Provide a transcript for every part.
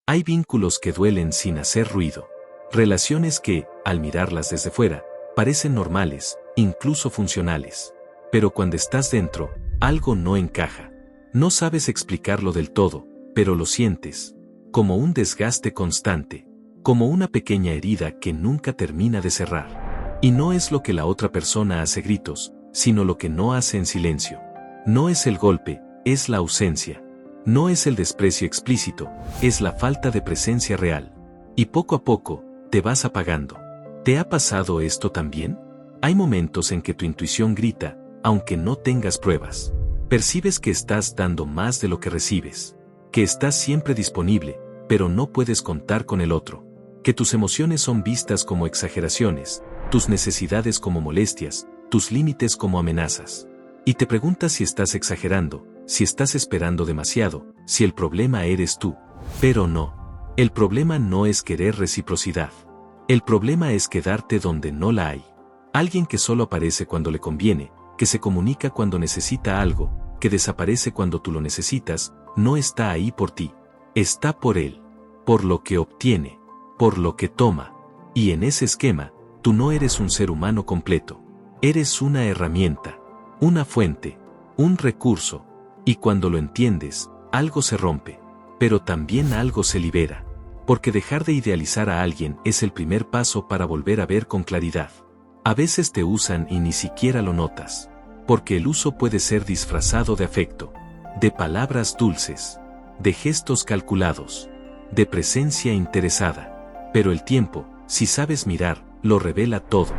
Hay vínculos que duelen sin hacer ruido. Relaciones que, al mirarlas desde fuera, parecen normales, incluso funcionales. Pero cuando estás dentro, algo no encaja. No sabes explicarlo del todo, pero lo sientes. Como un desgaste constante. Como una pequeña herida que nunca termina de cerrar. Y no es lo que la otra persona hace gritos, sino lo que no hace en silencio. No es el golpe, es la ausencia. No es el desprecio explícito, es la falta de presencia real. Y poco a poco, te vas apagando. ¿Te ha pasado esto también? Hay momentos en que tu intuición grita, aunque no tengas pruebas. Percibes que estás dando más de lo que recibes. Que estás siempre disponible, pero no puedes contar con el otro. Que tus emociones son vistas como exageraciones, tus necesidades como molestias, tus límites como amenazas. Y te preguntas si estás exagerando, si estás esperando demasiado, si el problema eres tú. Pero no. El problema no es querer reciprocidad. El problema es quedarte donde no la hay. Alguien que solo aparece cuando le conviene, que se comunica cuando necesita algo, que desaparece cuando tú lo necesitas, no está ahí por ti. Está por él. Por lo que obtiene. Por lo que toma. Y en ese esquema, tú no eres un ser humano completo. Eres una herramienta. Una fuente. Un recurso. Y cuando lo entiendes, algo se rompe. Pero también algo se libera. Porque dejar de idealizar a alguien es el primer paso para volver a ver con claridad. A veces te usan y ni siquiera lo notas. Porque el uso puede ser disfrazado de afecto, de palabras dulces, de gestos calculados, de presencia interesada. Pero el tiempo, si sabes mirar, lo revela todo.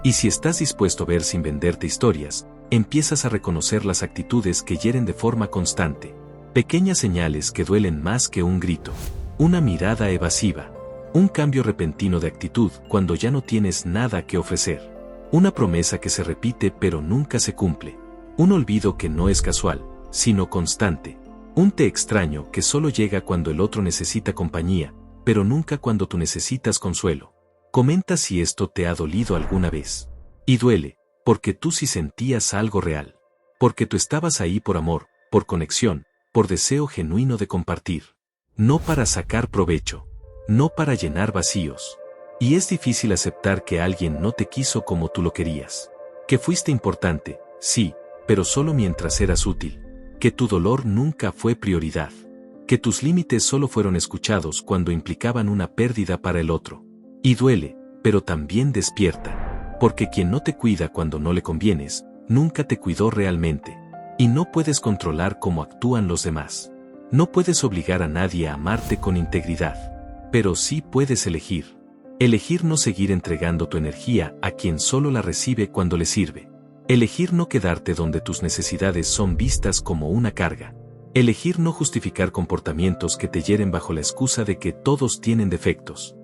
Y si estás dispuesto a ver sin venderte historias, empiezas a reconocer las actitudes que hieren de forma constante. Pequeñas señales que duelen más que un grito. Una mirada evasiva. Un cambio repentino de actitud cuando ya no tienes nada que ofrecer. Una promesa que se repite pero nunca se cumple. Un olvido que no es casual, sino constante. Un te extraño que solo llega cuando el otro necesita compañía, pero nunca cuando tú necesitas consuelo. Comenta si esto te ha dolido alguna vez. Y duele, porque tú sí sentías algo real. Porque tú estabas ahí por amor, por conexión, por deseo genuino de compartir. No para sacar provecho. No para llenar vacíos. Y es difícil aceptar que alguien no te quiso como tú lo querías. Que fuiste importante, sí, pero solo mientras eras útil. Que tu dolor nunca fue prioridad. Que tus límites solo fueron escuchados cuando implicaban una pérdida para el otro. Y duele, pero también despierta. Porque quien no te cuida cuando no le convienes, nunca te cuidó realmente. Y no puedes controlar cómo actúan los demás. No puedes obligar a nadie a amarte con integridad. Pero sí puedes elegir. Elegir no seguir entregando tu energía a quien solo la recibe cuando le sirve. Elegir no quedarte donde tus necesidades son vistas como una carga. Elegir no justificar comportamientos que te hieren bajo la excusa de que todos tienen defectos.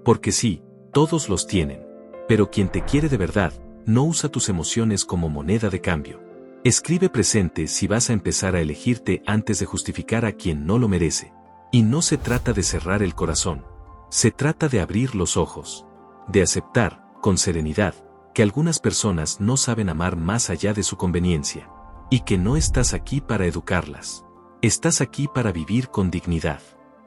Porque sí, todos los tienen. Pero quien te quiere de verdad, no usa tus emociones como moneda de cambio. Escribe presente si vas a empezar a elegirte antes de justificar a quien no lo merece. Y no se trata de cerrar el corazón. Se trata de abrir los ojos, de aceptar, con serenidad, que algunas personas no saben amar más allá de su conveniencia, y que no estás aquí para educarlas. Estás aquí para vivir con dignidad,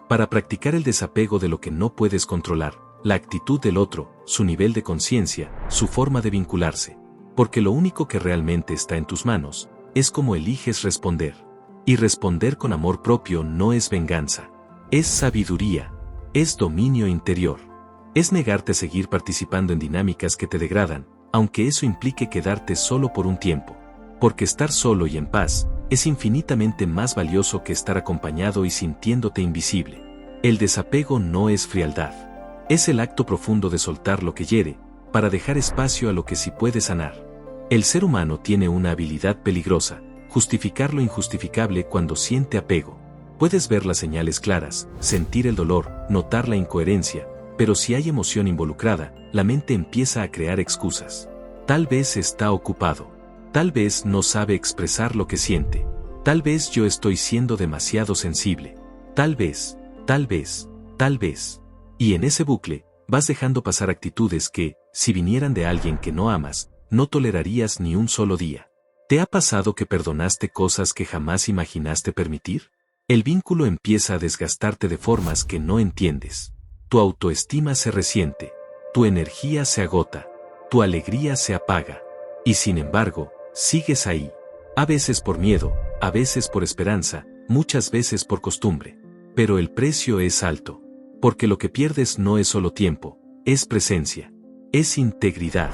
para practicar el desapego de lo que no puedes controlar, la actitud del otro, su nivel de conciencia, su forma de vincularse, porque lo único que realmente está en tus manos, es cómo eliges responder. Y responder con amor propio no es venganza, es sabiduría. Es dominio interior. Es negarte a seguir participando en dinámicas que te degradan, aunque eso implique quedarte solo por un tiempo. Porque estar solo y en paz es infinitamente más valioso que estar acompañado y sintiéndote invisible. El desapego no es frialdad. Es el acto profundo de soltar lo que hiere, para dejar espacio a lo que sí puede sanar. El ser humano tiene una habilidad peligrosa, justificar lo injustificable cuando siente apego. Puedes ver las señales claras, sentir el dolor, notar la incoherencia, pero si hay emoción involucrada, la mente empieza a crear excusas. Tal vez está ocupado. Tal vez no sabe expresar lo que siente. Tal vez yo estoy siendo demasiado sensible. Tal vez, tal vez, tal vez. Y en ese bucle, vas dejando pasar actitudes que, si vinieran de alguien que no amas, no tolerarías ni un solo día. ¿Te ha pasado que perdonaste cosas que jamás imaginaste permitir? El vínculo empieza a desgastarte de formas que no entiendes. Tu autoestima se resiente, tu energía se agota, tu alegría se apaga. Y sin embargo, sigues ahí. A veces por miedo, a veces por esperanza, muchas veces por costumbre. Pero el precio es alto. Porque lo que pierdes no es solo tiempo, es presencia, es integridad,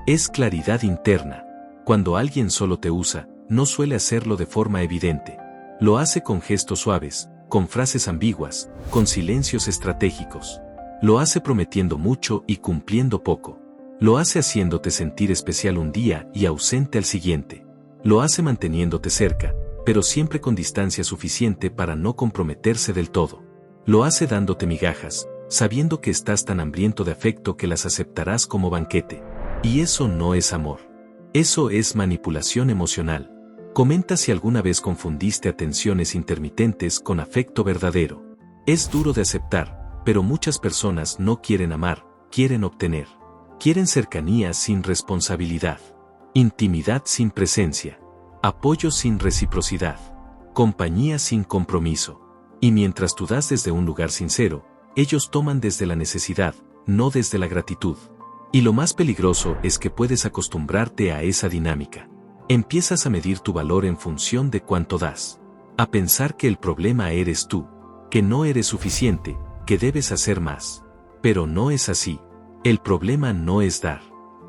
es claridad interna. Cuando alguien solo te usa, no suele hacerlo de forma evidente. Lo hace con gestos suaves, con frases ambiguas, con silencios estratégicos. Lo hace prometiendo mucho y cumpliendo poco. Lo hace haciéndote sentir especial un día y ausente al siguiente. Lo hace manteniéndote cerca, pero siempre con distancia suficiente para no comprometerse del todo. Lo hace dándote migajas, sabiendo que estás tan hambriento de afecto que las aceptarás como banquete. Y eso no es amor. Eso es manipulación emocional. Comenta si alguna vez confundiste atenciones intermitentes con afecto verdadero. Es duro de aceptar, pero muchas personas no quieren amar, quieren obtener. Quieren cercanía sin responsabilidad. Intimidad sin presencia. Apoyo sin reciprocidad. Compañía sin compromiso. Y mientras tú das desde un lugar sincero, ellos toman desde la necesidad, no desde la gratitud. Y lo más peligroso es que puedes acostumbrarte a esa dinámica. Empiezas a medir tu valor en función de cuánto das. A pensar que el problema eres tú, que no eres suficiente, que debes hacer más. Pero no es así. El problema no es dar.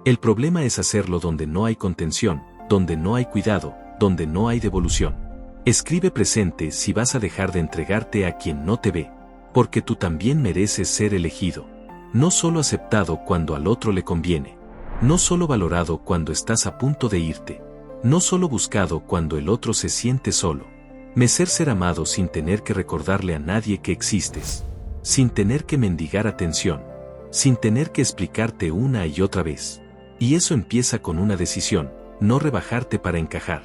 El problema es hacerlo donde no hay contención, donde no hay cuidado, donde no hay devolución. Escribe presente si vas a dejar de entregarte a quien no te ve, porque tú también mereces ser elegido. No solo aceptado cuando al otro le conviene. No solo valorado cuando estás a punto de irte. No solo buscado cuando el otro se siente solo. Merecer ser amado sin tener que recordarle a nadie que existes. Sin tener que mendigar atención. Sin tener que explicarte una y otra vez. Y eso empieza con una decisión, no rebajarte para encajar.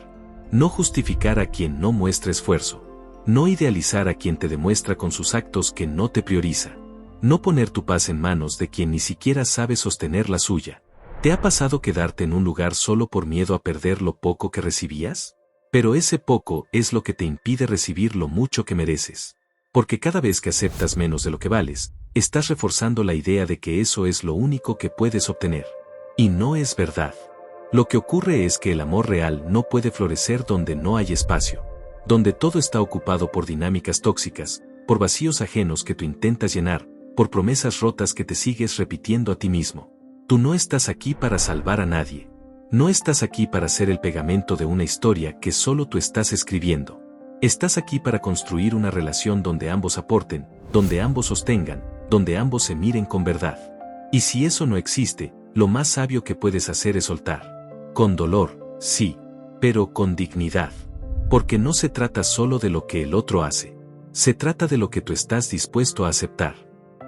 No justificar a quien no muestra esfuerzo. No idealizar a quien te demuestra con sus actos que no te prioriza. No poner tu paz en manos de quien ni siquiera sabe sostener la suya. ¿Te ha pasado quedarte en un lugar solo por miedo a perder lo poco que recibías? Pero ese poco es lo que te impide recibir lo mucho que mereces. Porque cada vez que aceptas menos de lo que vales, estás reforzando la idea de que eso es lo único que puedes obtener. Y no es verdad. Lo que ocurre es que el amor real no puede florecer donde no hay espacio. Donde todo está ocupado por dinámicas tóxicas, por vacíos ajenos que tú intentas llenar, por promesas rotas que te sigues repitiendo a ti mismo. Tú no estás aquí para salvar a nadie. No estás aquí para ser el pegamento de una historia que solo tú estás escribiendo. Estás aquí para construir una relación donde ambos aporten, donde ambos sostengan, donde ambos se miren con verdad. Y si eso no existe, lo más sabio que puedes hacer es soltar. Con dolor, sí, pero con dignidad. Porque no se trata solo de lo que el otro hace. Se trata de lo que tú estás dispuesto a aceptar.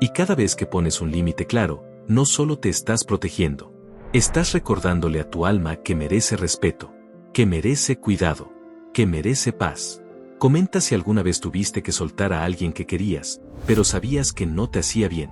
Y cada vez que pones un límite claro, no solo te estás protegiendo. Estás recordándole a tu alma que merece respeto, que merece cuidado, que merece paz. Comenta si alguna vez tuviste que soltar a alguien que querías, pero sabías que no te hacía bien.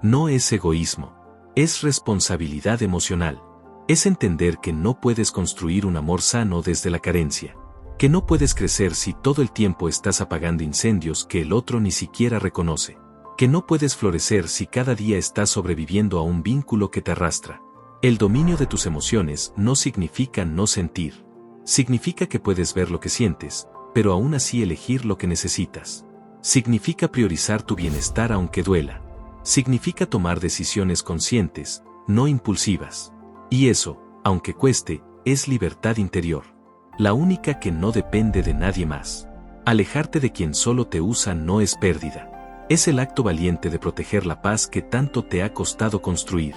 No es egoísmo, es responsabilidad emocional. Es entender que no puedes construir un amor sano desde la carencia. Que no puedes crecer si todo el tiempo estás apagando incendios que el otro ni siquiera reconoce. Que no puedes florecer si cada día estás sobreviviendo a un vínculo que te arrastra. El dominio de tus emociones no significa no sentir. Significa que puedes ver lo que sientes, pero aún así elegir lo que necesitas. Significa priorizar tu bienestar aunque duela. Significa tomar decisiones conscientes, no impulsivas. Y eso, aunque cueste, es libertad interior. La única que no depende de nadie más. Alejarte de quien solo te usa no es pérdida. Es el acto valiente de proteger la paz que tanto te ha costado construir.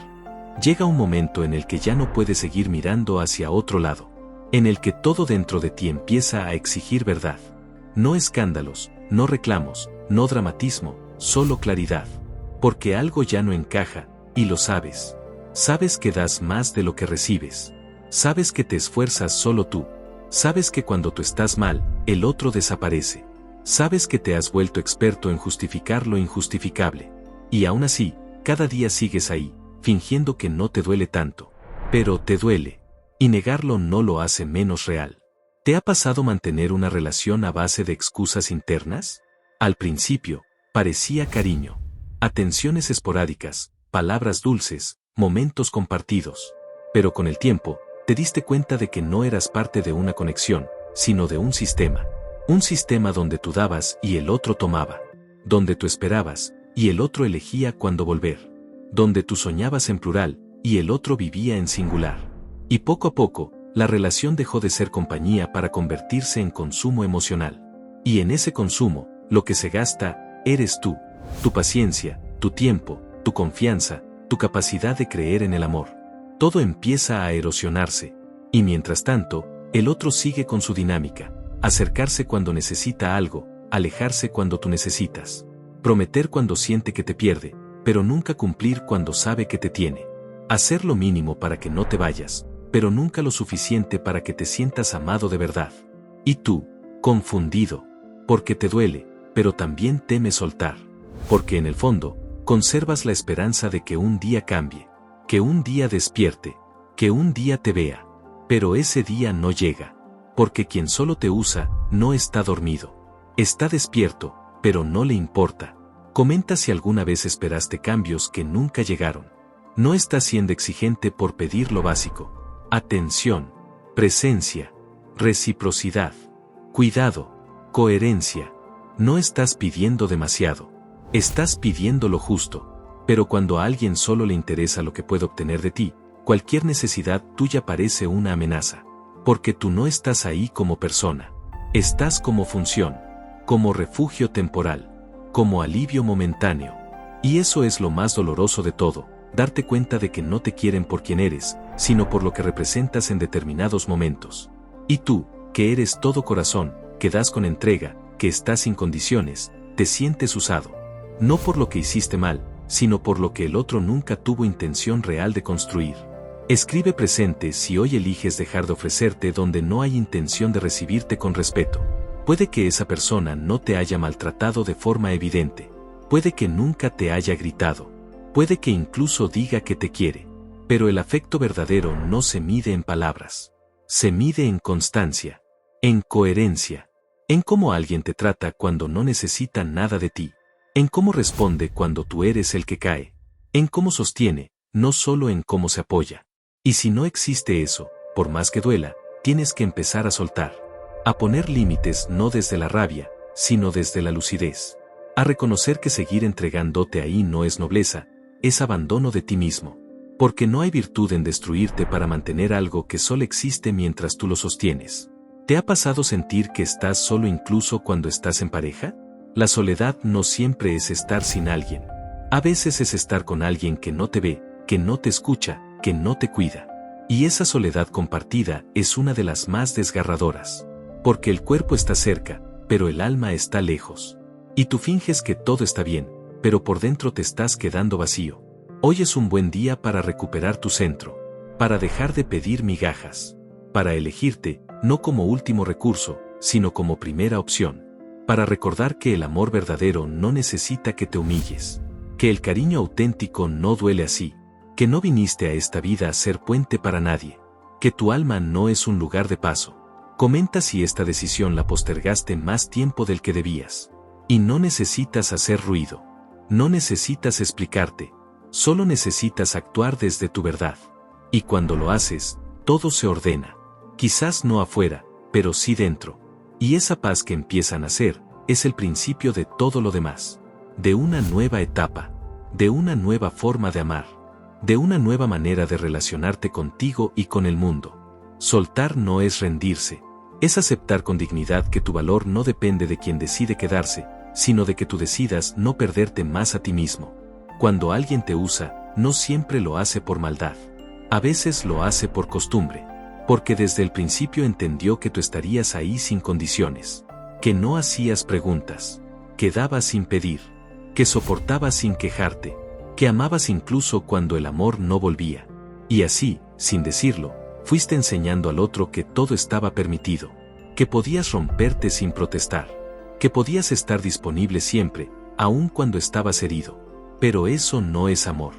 Llega un momento en el que ya no puedes seguir mirando hacia otro lado. En el que todo dentro de ti empieza a exigir verdad. No escándalos, no reclamos, no dramatismo, solo claridad. Porque algo ya no encaja, y lo sabes. Sabes que das más de lo que recibes. Sabes que te esfuerzas solo tú. Sabes que cuando tú estás mal, el otro desaparece. Sabes que te has vuelto experto en justificar lo injustificable. Y aún así, cada día sigues ahí, fingiendo que no te duele tanto. Pero te duele. Y negarlo no lo hace menos real. ¿Te ha pasado mantener una relación a base de excusas internas? Al principio, parecía cariño. Atenciones esporádicas, palabras dulces, momentos compartidos. Pero con el tiempo, te diste cuenta de que no eras parte de una conexión, sino de un sistema. Un sistema donde tú dabas y el otro tomaba. Donde tú esperabas, y el otro elegía cuándo volver. Donde tú soñabas en plural, y el otro vivía en singular. Y poco a poco, la relación dejó de ser compañía para convertirse en consumo emocional. Y en ese consumo, lo que se gasta, eres tú, tu paciencia, tu tiempo, tu confianza, tu capacidad de creer en el amor. Todo empieza a erosionarse, y mientras tanto, el otro sigue con su dinámica, acercarse cuando necesita algo, alejarse cuando tú necesitas, prometer cuando siente que te pierde, pero nunca cumplir cuando sabe que te tiene, hacer lo mínimo para que no te vayas, pero nunca lo suficiente para que te sientas amado de verdad. Y tú, confundido, porque te duele, pero también temes soltar, porque en el fondo, conservas la esperanza de que un día cambie, que un día despierte, que un día te vea, pero ese día no llega, porque quien solo te usa, no está dormido, está despierto, pero no le importa. Comenta si alguna vez esperaste cambios que nunca llegaron. No estás siendo exigente por pedir lo básico. Atención, presencia, reciprocidad, cuidado, coherencia. No estás pidiendo demasiado. Estás pidiendo lo justo. Pero cuando a alguien solo le interesa lo que puede obtener de ti, cualquier necesidad tuya parece una amenaza. Porque tú no estás ahí como persona. Estás como función, como refugio temporal, como alivio momentáneo. Y eso es lo más doloroso de todo, darte cuenta de que no te quieren por quien eres, sino por lo que representas en determinados momentos. Y tú, que eres todo corazón, que das con entrega, que estás sin condiciones, te sientes usado. No por lo que hiciste mal, sino por lo que el otro nunca tuvo intención real de construir. Escribe presente si hoy eliges dejar de ofrecerte donde no hay intención de recibirte con respeto. Puede que esa persona no te haya maltratado de forma evidente. Puede que nunca te haya gritado. Puede que incluso diga que te quiere. Pero el afecto verdadero no se mide en palabras. Se mide en constancia, en coherencia, en cómo alguien te trata cuando no necesita nada de ti, en cómo responde cuando tú eres el que cae, en cómo sostiene, no solo en cómo se apoya. Y si no existe eso, por más que duela, tienes que empezar a soltar. A poner límites no desde la rabia, sino desde la lucidez. A reconocer que seguir entregándote ahí no es nobleza, es abandono de ti mismo. Porque no hay virtud en destruirte para mantener algo que solo existe mientras tú lo sostienes. ¿Te ha pasado sentir que estás solo incluso cuando estás en pareja? La soledad no siempre es estar sin alguien. A veces es estar con alguien que no te ve, que no te escucha, que no te cuida. Y esa soledad compartida es una de las más desgarradoras. Porque el cuerpo está cerca, pero el alma está lejos. Y tú finges que todo está bien, pero por dentro te estás quedando vacío. Hoy es un buen día para recuperar tu centro, para dejar de pedir migajas, para elegirte, no como último recurso, sino como primera opción, para recordar que el amor verdadero no necesita que te humilles, que el cariño auténtico no duele así, que no viniste a esta vida a ser puente para nadie, que tu alma no es un lugar de paso. Comenta si esta decisión la postergaste más tiempo del que debías. Y no necesitas hacer ruido, no necesitas explicarte, solo necesitas actuar desde tu verdad. Y cuando lo haces, todo se ordena. Quizás no afuera, pero sí dentro. Y esa paz que empieza a nacer, es el principio de todo lo demás. De una nueva etapa, de una nueva forma de amar, de una nueva manera de relacionarte contigo y con el mundo. Soltar no es rendirse, es aceptar con dignidad que tu valor no depende de quien decide quedarse, sino de que tú decidas no perderte más a ti mismo. Cuando alguien te usa, no siempre lo hace por maldad. A veces lo hace por costumbre. Porque desde el principio entendió que tú estarías ahí sin condiciones. Que no hacías preguntas. Que dabas sin pedir. Que soportabas sin quejarte. Que amabas incluso cuando el amor no volvía. Y así, sin decirlo, fuiste enseñando al otro que todo estaba permitido. Que podías romperte sin protestar. Que podías estar disponible siempre, aun cuando estabas herido. Pero eso no es amor.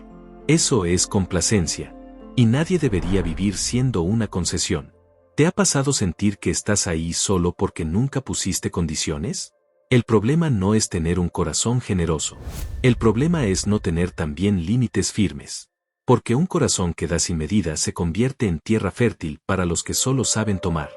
Eso es complacencia. Y nadie debería vivir siendo una concesión. ¿Te ha pasado sentir que estás ahí solo porque nunca pusiste condiciones? El problema no es tener un corazón generoso. El problema es no tener también límites firmes. Porque un corazón que da sin medida se convierte en tierra fértil para los que solo saben tomar.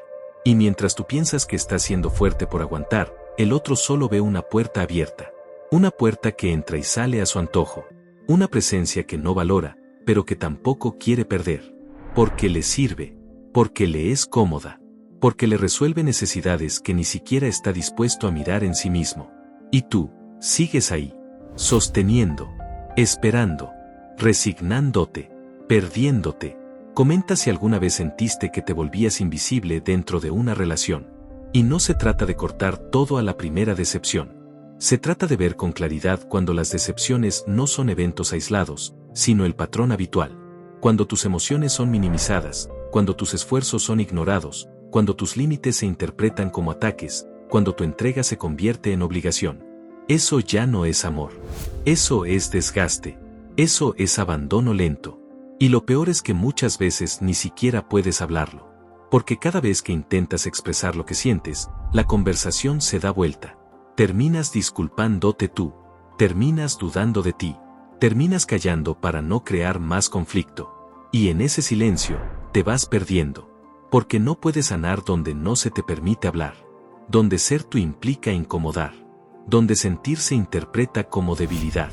Y mientras tú piensas que estás siendo fuerte por aguantar, el otro solo ve una puerta abierta. Una puerta que entra y sale a su antojo. Una presencia que no valora, pero que tampoco quiere perder. Porque le sirve. Porque le es cómoda. Porque le resuelve necesidades que ni siquiera está dispuesto a mirar en sí mismo. Y tú, sigues ahí, sosteniendo, esperando, resignándote, perdiéndote. Comenta si alguna vez sentiste que te volvías invisible dentro de una relación. Y no se trata de cortar todo a la primera decepción. Se trata de ver con claridad cuando las decepciones no son eventos aislados, sino el patrón habitual. Cuando tus emociones son minimizadas, cuando tus esfuerzos son ignorados, cuando tus límites se interpretan como ataques, cuando tu entrega se convierte en obligación. Eso ya no es amor. Eso es desgaste. Eso es abandono lento. Y lo peor es que muchas veces ni siquiera puedes hablarlo. Porque cada vez que intentas expresar lo que sientes, la conversación se da vuelta. Terminas disculpándote tú. Terminas dudando de ti. Terminas callando para no crear más conflicto. Y en ese silencio, te vas perdiendo. Porque no puedes sanar donde no se te permite hablar. Donde ser tú implica incomodar. Donde sentir se interpreta como debilidad.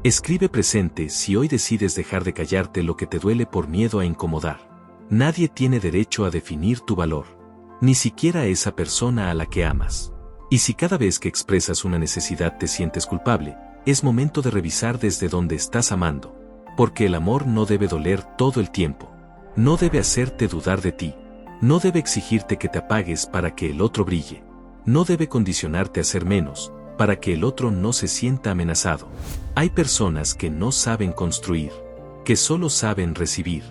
Escribe presente si hoy decides dejar de callarte lo que te duele por miedo a incomodar. Nadie tiene derecho a definir tu valor. Ni siquiera esa persona a la que amas. Y si cada vez que expresas una necesidad te sientes culpable, es momento de revisar desde dónde estás amando. Porque el amor no debe doler todo el tiempo. No debe hacerte dudar de ti. No debe exigirte que te apagues para que el otro brille. No debe condicionarte a ser menos, para que el otro no se sienta amenazado. Hay personas que no saben construir, que solo saben recibir,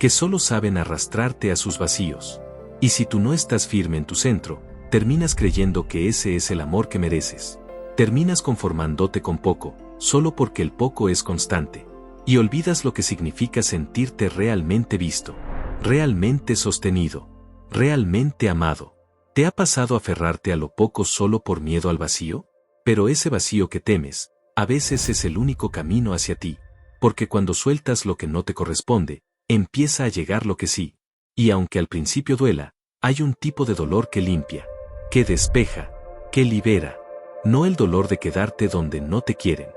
que solo saben arrastrarte a sus vacíos. Y si tú no estás firme en tu centro, terminas creyendo que ese es el amor que mereces. Terminas conformándote con poco, solo porque el poco es constante. Y olvidas lo que significa sentirte realmente visto. Realmente sostenido, realmente amado. ¿Te ha pasado aferrarte a lo poco solo por miedo al vacío? Pero ese vacío que temes, a veces es el único camino hacia ti, porque cuando sueltas lo que no te corresponde, empieza a llegar lo que sí, y aunque al principio duela, hay un tipo de dolor que limpia, que despeja, que libera, no el dolor de quedarte donde no te quieren,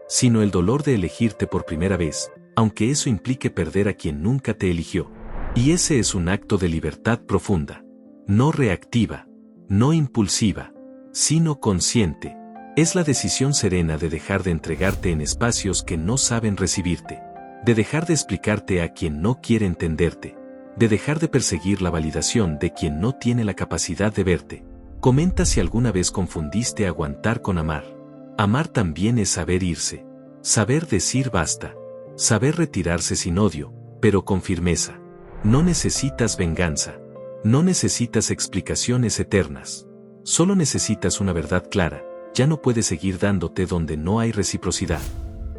sino el dolor de elegirte por primera vez, aunque eso implique perder a quien nunca te eligió. Y ese es un acto de libertad profunda, no reactiva, no impulsiva, sino consciente. Es la decisión serena de dejar de entregarte en espacios que no saben recibirte, de dejar de explicarte a quien no quiere entenderte, de dejar de perseguir la validación de quien no tiene la capacidad de verte. Comenta si alguna vez confundiste aguantar con amar. Amar también es saber irse, saber decir basta, saber retirarse sin odio, pero con firmeza. No necesitas venganza. No necesitas explicaciones eternas. Solo necesitas una verdad clara. Ya no puedes seguir dándote donde no hay reciprocidad.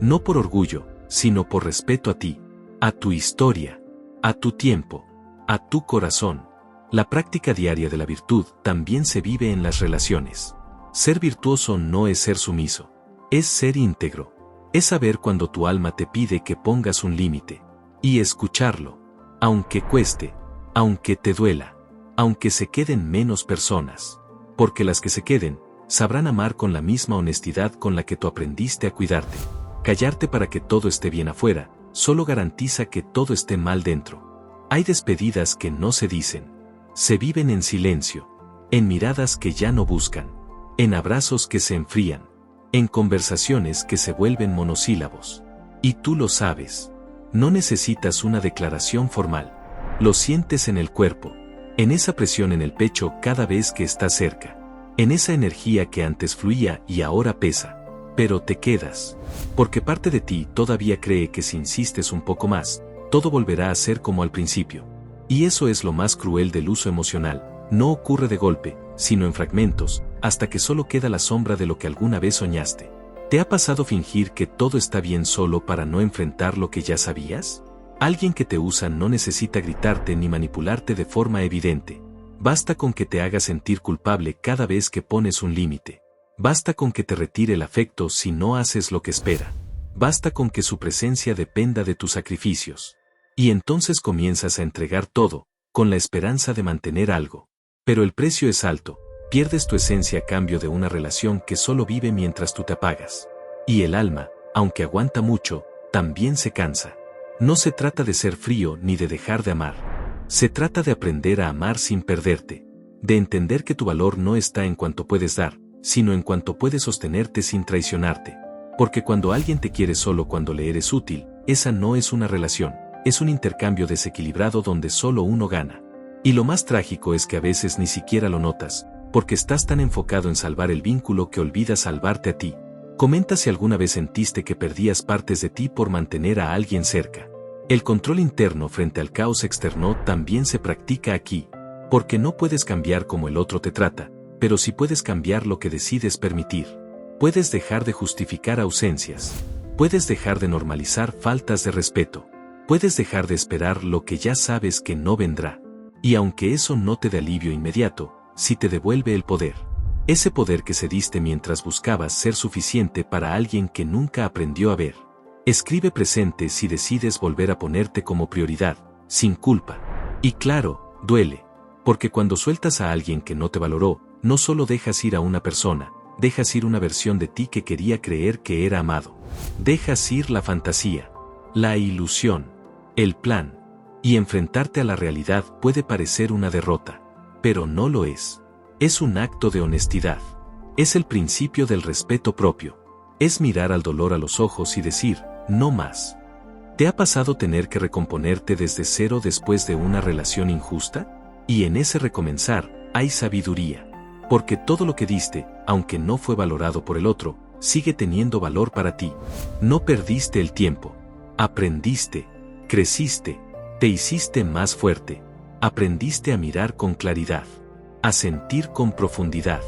No por orgullo, sino por respeto a ti, a tu historia, a tu tiempo, a tu corazón. La práctica diaria de la virtud también se vive en las relaciones. Ser virtuoso no es ser sumiso. Es ser íntegro. Es saber cuando tu alma te pide que pongas un límite. Y escucharlo. Aunque cueste, aunque te duela, aunque se queden menos personas, porque las que se queden, sabrán amar con la misma honestidad con la que tú aprendiste a cuidarte. Callarte para que todo esté bien afuera, solo garantiza que todo esté mal dentro. Hay despedidas que no se dicen, se viven en silencio, en miradas que ya no buscan, en abrazos que se enfrían, en conversaciones que se vuelven monosílabos. Y tú lo sabes. No necesitas una declaración formal. Lo sientes en el cuerpo, en esa presión en el pecho cada vez que estás cerca, en esa energía que antes fluía y ahora pesa. Pero te quedas, porque parte de ti todavía cree que si insistes un poco más, todo volverá a ser como al principio. Y eso es lo más cruel del uso emocional. No ocurre de golpe, sino en fragmentos, hasta que solo queda la sombra de lo que alguna vez soñaste. ¿Te ha pasado fingir que todo está bien solo para no enfrentar lo que ya sabías? Alguien que te usa no necesita gritarte ni manipularte de forma evidente. Basta con que te haga sentir culpable cada vez que pones un límite. Basta con que te retire el afecto si no haces lo que espera. Basta con que su presencia dependa de tus sacrificios. Y entonces comienzas a entregar todo, con la esperanza de mantener algo. Pero el precio es alto, pierdes tu esencia a cambio de una relación que solo vive mientras tú te apagas. Y el alma, aunque aguanta mucho, también se cansa. No se trata de ser frío ni de dejar de amar. Se trata de aprender a amar sin perderte. De entender que tu valor no está en cuanto puedes dar, sino en cuanto puedes sostenerte sin traicionarte. Porque cuando alguien te quiere solo cuando le eres útil, esa no es una relación, es un intercambio desequilibrado donde solo uno gana. Y lo más trágico es que a veces ni siquiera lo notas, porque estás tan enfocado en salvar el vínculo que olvidas salvarte a ti. Comenta si alguna vez sentiste que perdías partes de ti por mantener a alguien cerca. El control interno frente al caos externo también se practica aquí, porque no puedes cambiar cómo el otro te trata, pero sí puedes cambiar lo que decides permitir. Puedes dejar de justificar ausencias. Puedes dejar de normalizar faltas de respeto. Puedes dejar de esperar lo que ya sabes que no vendrá. Y aunque eso no te dé alivio inmediato, sí te devuelve el poder. Ese poder que cediste mientras buscabas ser suficiente para alguien que nunca aprendió a ver. Escribe presente si decides volver a ponerte como prioridad, sin culpa. Y claro, duele. Porque cuando sueltas a alguien que no te valoró, no solo dejas ir a una persona, dejas ir una versión de ti que quería creer que era amado. Dejas ir la fantasía, la ilusión, el plan. Y enfrentarte a la realidad puede parecer una derrota, pero no lo es. Es un acto de honestidad. Es el principio del respeto propio. Es mirar al dolor a los ojos y decir, no más. ¿Te ha pasado tener que recomponerte desde cero después de una relación injusta? Y en ese recomenzar, hay sabiduría. Porque todo lo que diste, aunque no fue valorado por el otro, sigue teniendo valor para ti. No perdiste el tiempo. Aprendiste, creciste, te hiciste más fuerte. Aprendiste a mirar con claridad, a sentir con profundidad,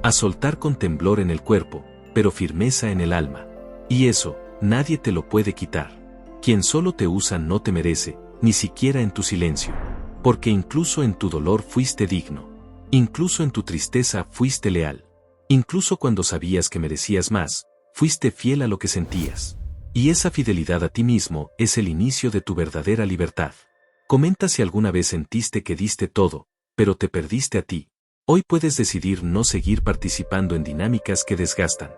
a soltar con temblor en el cuerpo, pero firmeza en el alma. Y eso, nadie te lo puede quitar. Quien solo te usa no te merece, ni siquiera en tu silencio. Porque incluso en tu dolor fuiste digno. Incluso en tu tristeza fuiste leal. Incluso cuando sabías que merecías más, fuiste fiel a lo que sentías. Y esa fidelidad a ti mismo es el inicio de tu verdadera libertad. Comenta si alguna vez sentiste que diste todo, pero te perdiste a ti. Hoy puedes decidir no seguir participando en dinámicas que desgastan.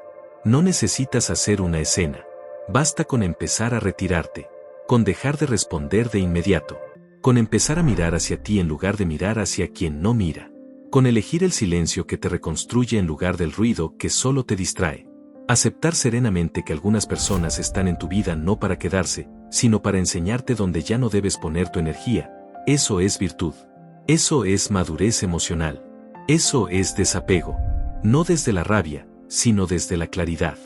No necesitas hacer una escena. Basta con empezar a retirarte. Con dejar de responder de inmediato. Con empezar a mirar hacia ti en lugar de mirar hacia quien no mira. Con elegir el silencio que te reconstruye en lugar del ruido que solo te distrae. Aceptar serenamente que algunas personas están en tu vida no para quedarse, sino para enseñarte dónde ya no debes poner tu energía. Eso es virtud. Eso es madurez emocional. Eso es desapego. No desde la rabia, sino desde la claridad.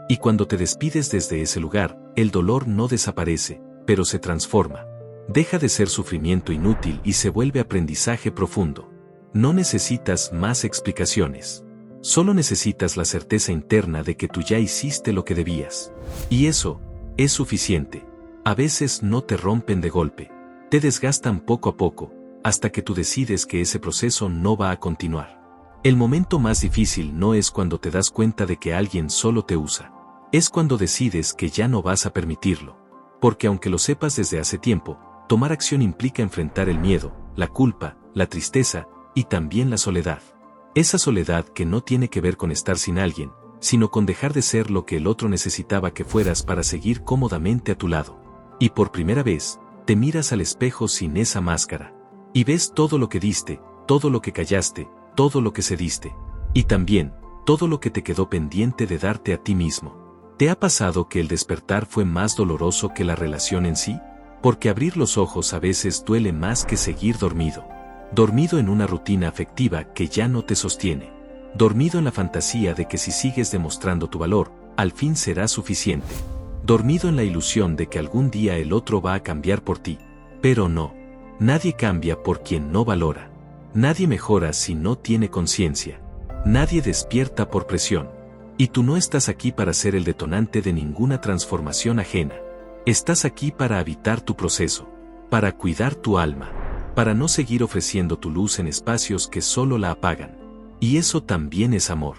Y cuando te despides desde ese lugar, el dolor no desaparece, pero se transforma. Deja de ser sufrimiento inútil y se vuelve aprendizaje profundo. No necesitas más explicaciones. Solo necesitas la certeza interna de que tú ya hiciste lo que debías. Y eso es suficiente. A veces no te rompen de golpe. Te desgastan poco a poco, hasta que tú decides que ese proceso no va a continuar. El momento más difícil no es cuando te das cuenta de que alguien solo te usa. Es cuando decides que ya no vas a permitirlo. Porque aunque lo sepas desde hace tiempo, tomar acción implica enfrentar el miedo, la culpa, la tristeza y también la soledad. Esa soledad que no tiene que ver con estar sin alguien, sino con dejar de ser lo que el otro necesitaba que fueras para seguir cómodamente a tu lado. Y por primera vez, te miras al espejo sin esa máscara. Y ves todo lo que diste, todo lo que callaste, todo lo que cediste. Y también, todo lo que te quedó pendiente de darte a ti mismo. ¿Te ha pasado que el despertar fue más doloroso que la relación en sí? Porque abrir los ojos a veces duele más que seguir dormido. Dormido en una rutina afectiva que ya no te sostiene. Dormido en la fantasía de que si sigues demostrando tu valor, al fin será suficiente. Dormido en la ilusión de que algún día el otro va a cambiar por ti. Pero no. Nadie cambia por quien no valora. Nadie mejora si no tiene conciencia. Nadie despierta por presión. Y tú no estás aquí para ser el detonante de ninguna transformación ajena. Estás aquí para habitar tu proceso. Para cuidar tu alma. Para no seguir ofreciendo tu luz en espacios que solo la apagan. Y eso también es amor.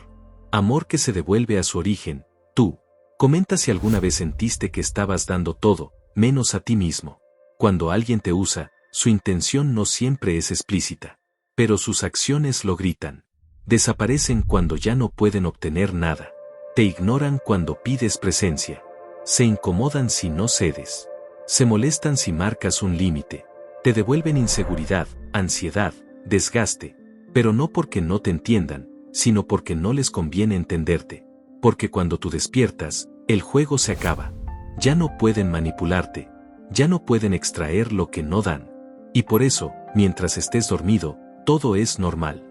Amor que se devuelve a su origen, tú. Comenta si alguna vez sentiste que estabas dando todo, menos a ti mismo. Cuando alguien te usa, su intención no siempre es explícita, pero sus acciones lo gritan. Desaparecen cuando ya no pueden obtener nada. Te ignoran cuando pides presencia. Se incomodan si no cedes. Se molestan si marcas un límite. Te devuelven inseguridad, ansiedad, desgaste, pero no porque no te entiendan, sino porque no les conviene entenderte. Porque cuando tú despiertas, el juego se acaba. Ya no pueden manipularte. Ya no pueden extraer lo que no dan. Y por eso, mientras estés dormido, todo es normal.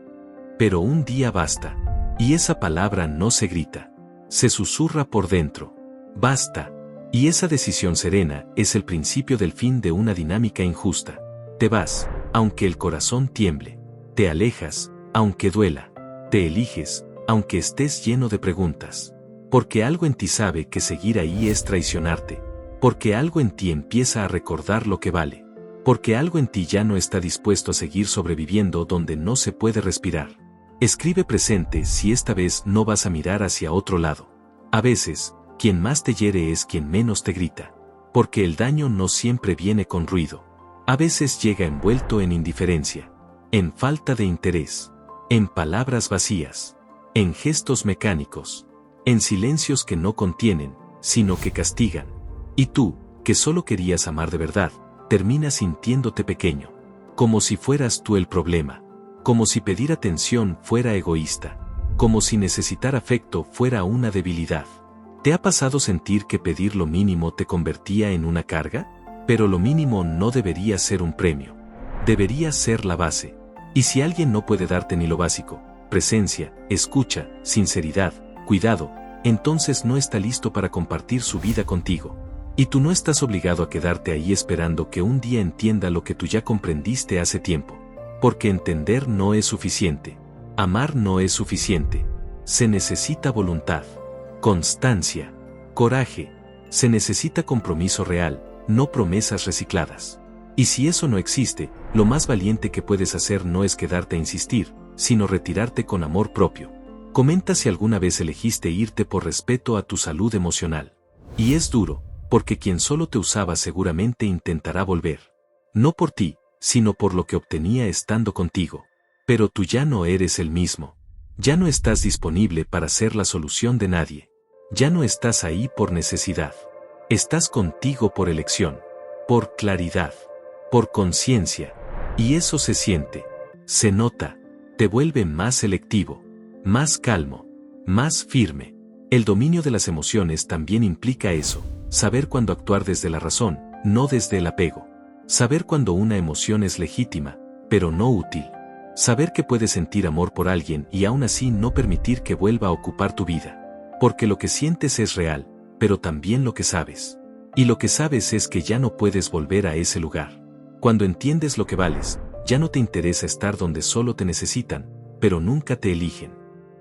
Pero un día basta. Y esa palabra no se grita. Se susurra por dentro. Basta. Y esa decisión serena es el principio del fin de una dinámica injusta. Te vas, aunque el corazón tiemble. Te alejas, aunque duela. Te eliges, aunque estés lleno de preguntas. Porque algo en ti sabe que seguir ahí es traicionarte. Porque algo en ti empieza a recordar lo que vale. Porque algo en ti ya no está dispuesto a seguir sobreviviendo donde no se puede respirar. Escribe presente si esta vez no vas a mirar hacia otro lado. A veces, quien más te hiere es quien menos te grita. Porque el daño no siempre viene con ruido. A veces llega envuelto en indiferencia, en falta de interés, en palabras vacías, en gestos mecánicos, en silencios que no contienen, sino que castigan. Y tú, que solo querías amar de verdad, terminas sintiéndote pequeño, como si fueras tú el problema, como si pedir atención fuera egoísta, como si necesitar afecto fuera una debilidad. ¿Te ha pasado sentir que pedir lo mínimo te convertía en una carga? Pero lo mínimo no debería ser un premio. Debería ser la base. Y si alguien no puede darte ni lo básico, presencia, escucha, sinceridad, cuidado, entonces no está listo para compartir su vida contigo. Y tú no estás obligado a quedarte ahí esperando que un día entienda lo que tú ya comprendiste hace tiempo. Porque entender no es suficiente. Amar no es suficiente. Se necesita voluntad, constancia, coraje. Se necesita compromiso real, no promesas recicladas. Y si eso no existe, lo más valiente que puedes hacer no es quedarte a insistir, sino retirarte con amor propio. Comenta si alguna vez elegiste irte por respeto a tu salud emocional. Y es duro, porque quien solo te usaba seguramente intentará volver. No por ti, sino por lo que obtenía estando contigo. Pero tú ya no eres el mismo. Ya no estás disponible para ser la solución de nadie. Ya no estás ahí por necesidad. Estás contigo por elección, por claridad, por conciencia. Y eso se siente, se nota, te vuelve más selectivo, más calmo, más firme. El dominio de las emociones también implica eso, saber cuándo actuar desde la razón, no desde el apego. Saber cuándo una emoción es legítima, pero no útil. Saber que puedes sentir amor por alguien y aún así no permitir que vuelva a ocupar tu vida. Porque lo que sientes es real, pero también lo que sabes. Y lo que sabes es que ya no puedes volver a ese lugar. Cuando entiendes lo que vales, ya no te interesa estar donde solo te necesitan, pero nunca te eligen.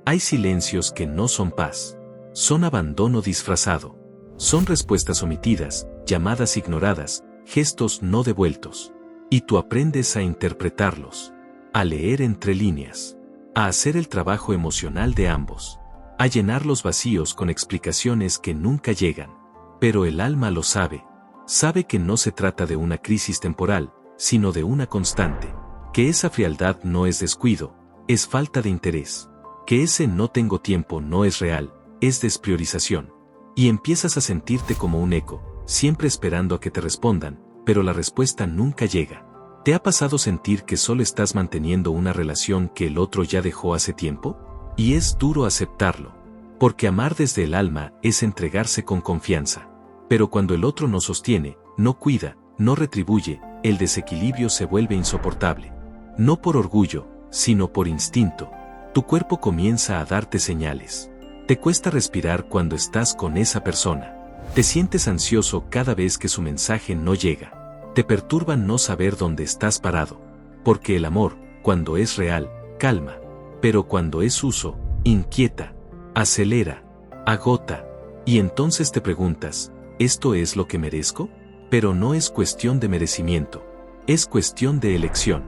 Hay silencios que no son paz. Son abandono disfrazado. Son respuestas omitidas, llamadas ignoradas, gestos no devueltos. Y tú aprendes a interpretarlos, a leer entre líneas, a hacer el trabajo emocional de ambos, a llenar los vacíos con explicaciones que nunca llegan. Pero el alma lo sabe. Sabe que no se trata de una crisis temporal, sino de una constante. Que esa frialdad no es descuido, es falta de interés. Que ese no tengo tiempo no es real, es despriorización. Y empiezas a sentirte como un eco, siempre esperando a que te respondan, pero la respuesta nunca llega. ¿Te ha pasado sentir que solo estás manteniendo una relación que el otro ya dejó hace tiempo? Y es duro aceptarlo. Porque amar desde el alma es entregarse con confianza. Pero cuando el otro no sostiene, no cuida, no retribuye, el desequilibrio se vuelve insoportable. No por orgullo, sino por instinto. Tu cuerpo comienza a darte señales. Te cuesta respirar cuando estás con esa persona. Te sientes ansioso cada vez que su mensaje no llega. Te perturba no saber dónde estás parado. Porque el amor, cuando es real, calma. Pero cuando es uso, inquieta, acelera, agota. Y entonces te preguntas, ¿esto es lo que merezco? Pero no es cuestión de merecimiento. Es cuestión de elección.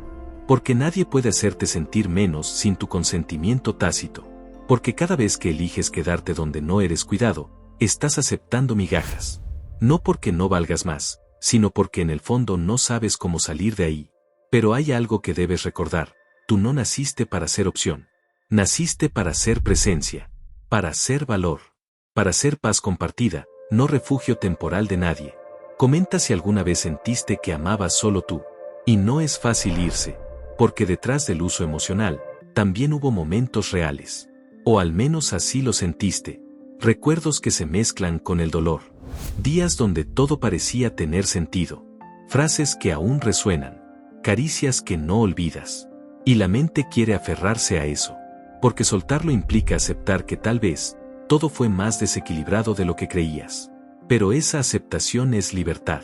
Porque nadie puede hacerte sentir menos sin tu consentimiento tácito. Porque cada vez que eliges quedarte donde no eres cuidado, estás aceptando migajas. No porque no valgas más, sino porque en el fondo no sabes cómo salir de ahí. Pero hay algo que debes recordar: tú no naciste para ser opción. Naciste para ser presencia, para ser valor, para ser paz compartida, no refugio temporal de nadie. Comenta si alguna vez sentiste que amabas solo tú. Y no es fácil irse, porque detrás del uso emocional, también hubo momentos reales. O al menos así lo sentiste. Recuerdos que se mezclan con el dolor. Días donde todo parecía tener sentido. Frases que aún resuenan. Caricias que no olvidas. Y la mente quiere aferrarse a eso. Porque soltarlo implica aceptar que tal vez todo fue más desequilibrado de lo que creías. Pero esa aceptación es libertad.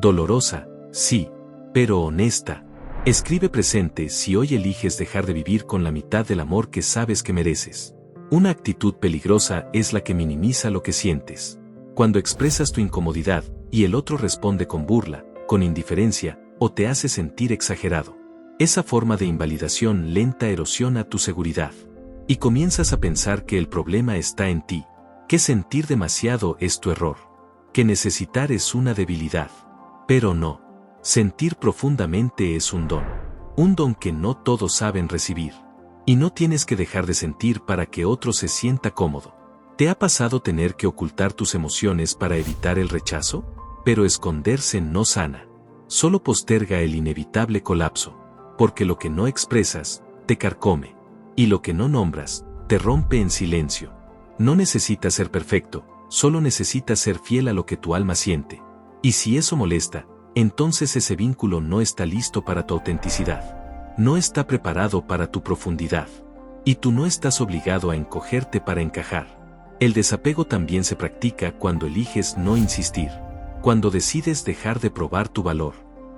Dolorosa, sí, pero honesta. Escribe presente si hoy eliges dejar de vivir con la mitad del amor que sabes que mereces. Una actitud peligrosa es la que minimiza lo que sientes. Cuando expresas tu incomodidad y el otro responde con burla, con indiferencia, o te hace sentir exagerado. Esa forma de invalidación lenta erosiona tu seguridad. Y comienzas a pensar que el problema está en ti, que sentir demasiado es tu error, que necesitar es una debilidad. Pero no. Sentir profundamente es un don que no todos saben recibir. Y no tienes que dejar de sentir para que otro se sienta cómodo. ¿Te ha pasado tener que ocultar tus emociones para evitar el rechazo? Pero esconderse no sana. Solo posterga el inevitable colapso. Porque lo que no expresas, te carcome. Y lo que no nombras, te rompe en silencio. No necesitas ser perfecto, solo necesitas ser fiel a lo que tu alma siente. Y si eso molesta, entonces ese vínculo no está listo para tu autenticidad. No está preparado para tu profundidad. Y tú no estás obligado a encogerte para encajar. El desapego también se practica cuando eliges no insistir. Cuando decides dejar de probar tu valor.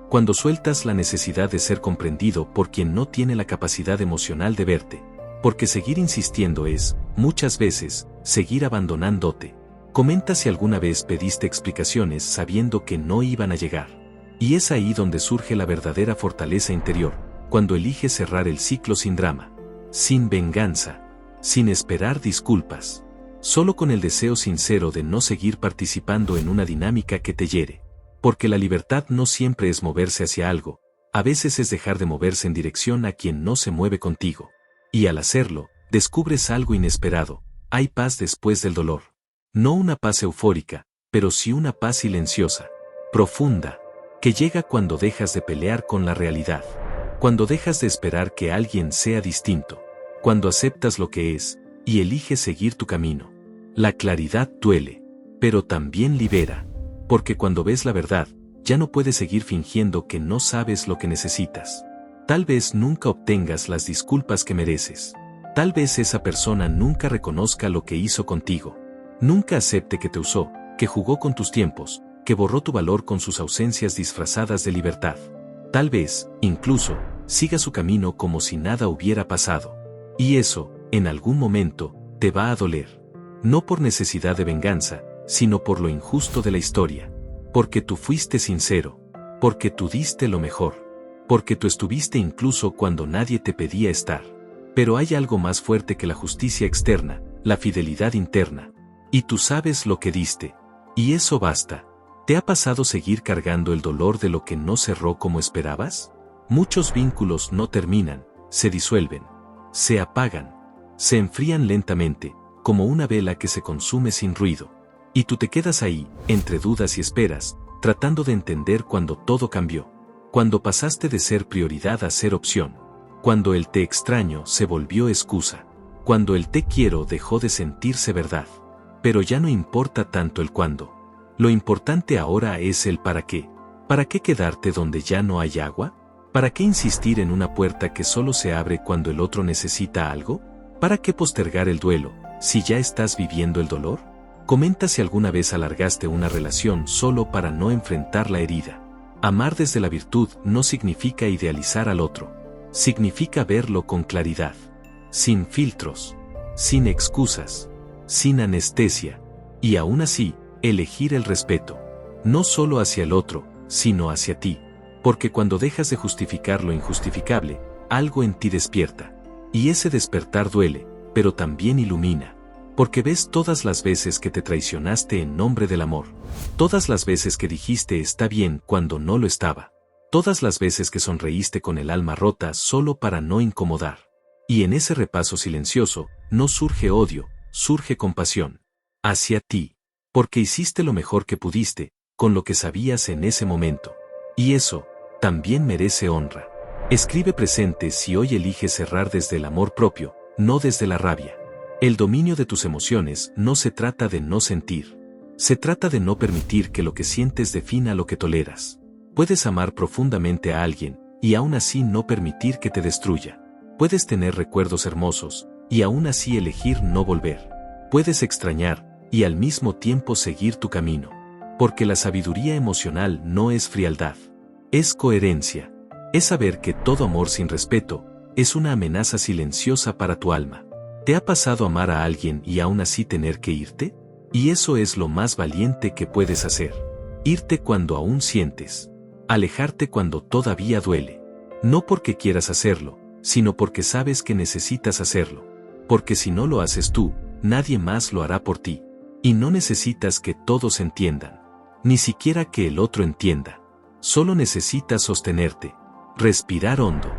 Cuando sueltas la necesidad de ser comprendido por quien no tiene la capacidad emocional de verte. Porque seguir insistiendo es, muchas veces, seguir abandonándote. Comenta si alguna vez pediste explicaciones sabiendo que no iban a llegar. Y es ahí donde surge la verdadera fortaleza interior, cuando eliges cerrar el ciclo sin drama, sin venganza, sin esperar disculpas, solo con el deseo sincero de no seguir participando en una dinámica que te hiere. Porque la libertad no siempre es moverse hacia algo, a veces es dejar de moverse en dirección a quien no se mueve contigo. Y al hacerlo, descubres algo inesperado: hay paz después del dolor. No una paz eufórica, pero sí una paz silenciosa, profunda, que llega cuando dejas de pelear con la realidad, cuando dejas de esperar que alguien sea distinto, cuando aceptas lo que es, y eliges seguir tu camino. La claridad duele, pero también libera, porque cuando ves la verdad, ya no puedes seguir fingiendo que no sabes lo que necesitas. Tal vez nunca obtengas las disculpas que mereces. Tal vez esa persona nunca reconozca lo que hizo contigo. Nunca acepte que te usó, que jugó con tus tiempos, que borró tu valor con sus ausencias disfrazadas de libertad. Tal vez, incluso, siga su camino como si nada hubiera pasado. Y eso, en algún momento, te va a doler. No por necesidad de venganza, sino por lo injusto de la historia. Porque tú fuiste sincero. Porque tú diste lo mejor. Porque tú estuviste incluso cuando nadie te pedía estar. Pero hay algo más fuerte que la justicia externa, la fidelidad interna. Y tú sabes lo que diste. Y eso basta. ¿Te ha pasado seguir cargando el dolor de lo que no cerró como esperabas? Muchos vínculos no terminan, se disuelven, se apagan, se enfrían lentamente, como una vela que se consume sin ruido. Y tú te quedas ahí, entre dudas y esperas, tratando de entender cuando todo cambió. Cuando pasaste de ser prioridad a ser opción. Cuando el te extraño se volvió excusa. Cuando el te quiero dejó de sentirse verdad. Pero ya no importa tanto el cuándo. Lo importante ahora es el para qué. ¿Para qué quedarte donde ya no hay agua? ¿Para qué insistir en una puerta que solo se abre cuando el otro necesita algo? ¿Para qué postergar el duelo, si ya estás viviendo el dolor? Comenta si alguna vez alargaste una relación solo para no enfrentar la herida. Amar desde la virtud no significa idealizar al otro. Significa verlo con claridad. Sin filtros. Sin excusas. Sin anestesia. Y aún así, elegir el respeto. No solo hacia el otro, sino hacia ti. Porque cuando dejas de justificar lo injustificable, algo en ti despierta. Y ese despertar duele, pero también ilumina. Porque ves todas las veces que te traicionaste en nombre del amor. Todas las veces que dijiste está bien cuando no lo estaba. Todas las veces que sonreíste con el alma rota solo para no incomodar. Y en ese repaso silencioso, no surge odio, surge compasión. Hacia ti. Porque hiciste lo mejor que pudiste, con lo que sabías en ese momento. Y eso, también merece honra. Escribe presente si hoy eliges cerrar desde el amor propio, no desde la rabia. El dominio de tus emociones no se trata de no sentir. Se trata de no permitir que lo que sientes defina lo que toleras. Puedes amar profundamente a alguien, y aún así no permitir que te destruya. Puedes tener recuerdos hermosos, y aún así elegir no volver. Puedes extrañar, y al mismo tiempo seguir tu camino. Porque la sabiduría emocional no es frialdad. Es coherencia. Es saber que todo amor sin respeto es una amenaza silenciosa para tu alma. ¿Te ha pasado amar a alguien y aún así tener que irte? Y eso es lo más valiente que puedes hacer. Irte cuando aún sientes. Alejarte cuando todavía duele. No porque quieras hacerlo, sino porque sabes que necesitas hacerlo. Porque si no lo haces tú, nadie más lo hará por ti. Y no necesitas que todos entiendan. Ni siquiera que el otro entienda. Solo necesitas sostenerte. Respirar hondo.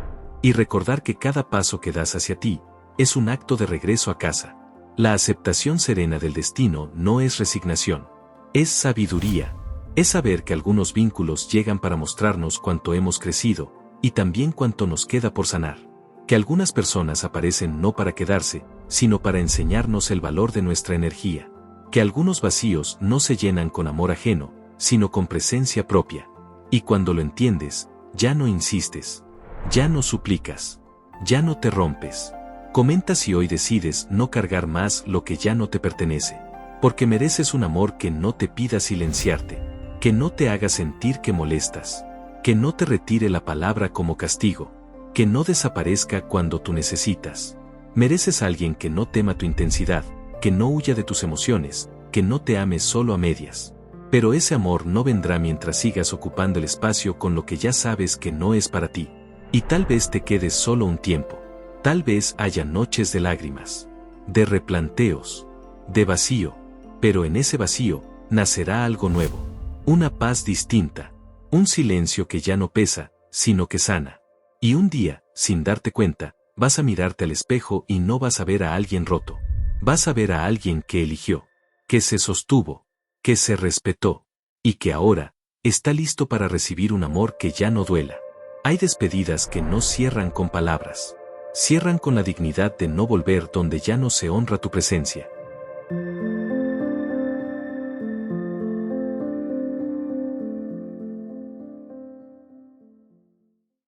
Y recordar que cada paso que das hacia ti es un acto de regreso a casa. La aceptación serena del destino no es resignación. Es sabiduría. Es saber que algunos vínculos llegan para mostrarnos cuánto hemos crecido, y también cuánto nos queda por sanar. Que algunas personas aparecen no para quedarse, sino para enseñarnos el valor de nuestra energía. Que algunos vacíos no se llenan con amor ajeno, sino con presencia propia. Y cuando lo entiendes, ya no insistes. Ya no suplicas. Ya no te rompes. Comenta si hoy decides no cargar más lo que ya no te pertenece. Porque mereces un amor que no te pida silenciarte. Que no te haga sentir que molestas. Que no te retire la palabra como castigo. Que no desaparezca cuando tú necesitas. Mereces a alguien que no tema tu intensidad, que no huya de tus emociones, que no te ame solo a medias. Pero ese amor no vendrá mientras sigas ocupando el espacio con lo que ya sabes que no es para ti. Y tal vez te quedes solo un tiempo. Tal vez haya noches de lágrimas, de replanteos, de vacío, pero en ese vacío nacerá algo nuevo, una paz distinta, un silencio que ya no pesa, sino que sana. Y un día, sin darte cuenta, vas a mirarte al espejo y no vas a ver a alguien roto. Vas a ver a alguien que eligió, que se sostuvo, que se respetó, y que ahora está listo para recibir un amor que ya no duela. Hay despedidas que no cierran con palabras. Cierran con la dignidad de no volver donde ya no se honra tu presencia.